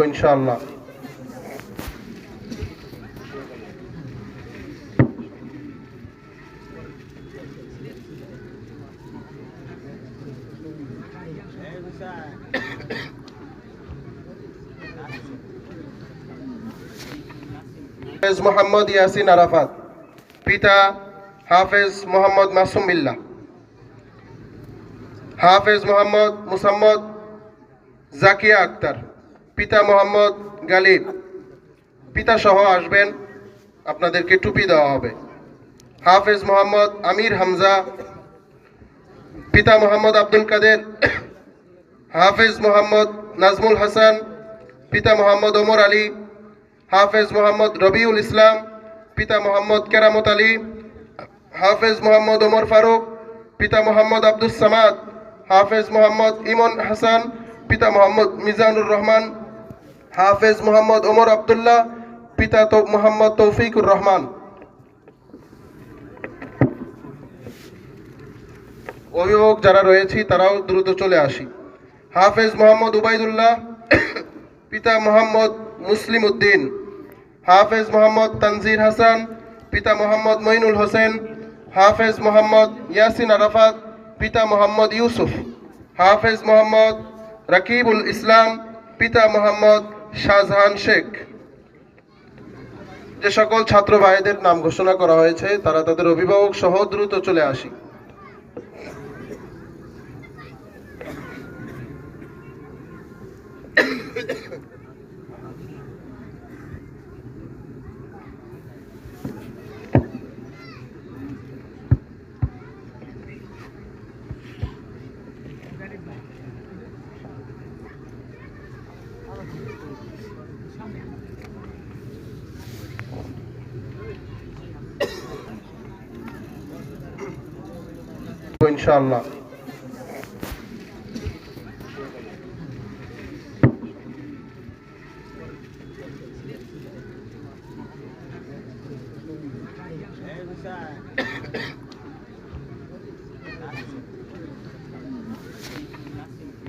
ইনশাআল্লাহ। হাফেজ মোহাম্মদ ইয়াসিন আরাফাত, পিতা হাফেজ মোহাম্মদ মাসুম বিল্লাহ। হাফেজ মোহাম্মদ মুসাম্মদ জাকিয়া আক্তার, পিতা মোহাম্মদ গালিব। পিতা সহ আসবেন, আপনাদেরকে টুপি দেওয়া হবে। হাফেজ মোহাম্মদ আমির হামজা, পিতা মোহাম্মদ আব্দুল কাদের। হাফেজ মোহাম্মদ নাজমুল হাসান, পিতা মোহাম্মদ ওমর আলী। হাফেজ মোহাম্মদ রবিউল ইসলাম, পিতা মোহাম্মদ কেরামত আলী। হাফেজ মোহাম্মদ ওমর ফারুক, পিতা মোহাম্মদ আব্দুস সামাদ। হাফেজ মোহাম্মদ ইমন হাসান, পিতা মোহাম্মদ মিজানুর রহমান। হাফেজ মোহাম্মদ ওমর আবদুল্লাহ, পিতা মোহাম্মদ তৌফিকুর রহমান। অভিভাবক যারা রয়েছি তারাও দ্রুত চলে আসি। হাফেজ মোহাম্মদ উবাইদুল্লাহ, পিতা মোহাম্মদ মুসলিম উদ্দিন। হাফেজ মোহাম্মদ তানজির হাসান, পিতা মোহাম্মদ মঈনুল হোসেন। হাফেজ মোহাম্মদ ইয়াসিন আরাফাত, পিতা মোহাম্মদ ইউসুফ। হাফেজ মোহাম্মদ রাকিবুল ইসলাম, পিতা মোহাম্মদ শাহজাহান শেখ। যে সকল ছাত্র ভাইদের নাম ঘোষণা করা হয়েছে তারা তাদের অভিভাবক সহ দ্রুত চলে আসি। ইনশাআল্লাহ।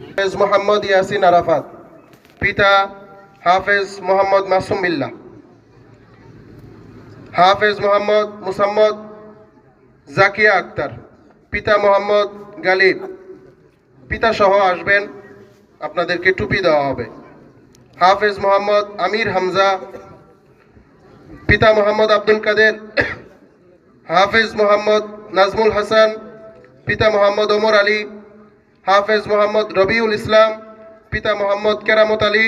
হাফেজ মোহাম্মদ ইয়াসিন আরাফাত, পিতা হাফেজ মোহাম্মদ মাসুম বিল্লাহ। হাফেজ মোহাম্মদ মুসাম্মদ জাকিয়া আক্তার, পিতা মোহাম্মদ গালিব। পিতা সহ আসবেন, আপনাদেরকে টুপি দেওয়া হবে। হাফেজ মোহাম্মদ আমির হামজা, পিতা মোহাম্মদ আব্দুল কাদের। হাফেজ মোহাম্মদ নাজমুল হাসান, পিতা মোহাম্মদ ওমর আলী। হাফেজ মোহাম্মদ রবিউল ইসলাম, পিতা মোহাম্মদ কেরামত আলী।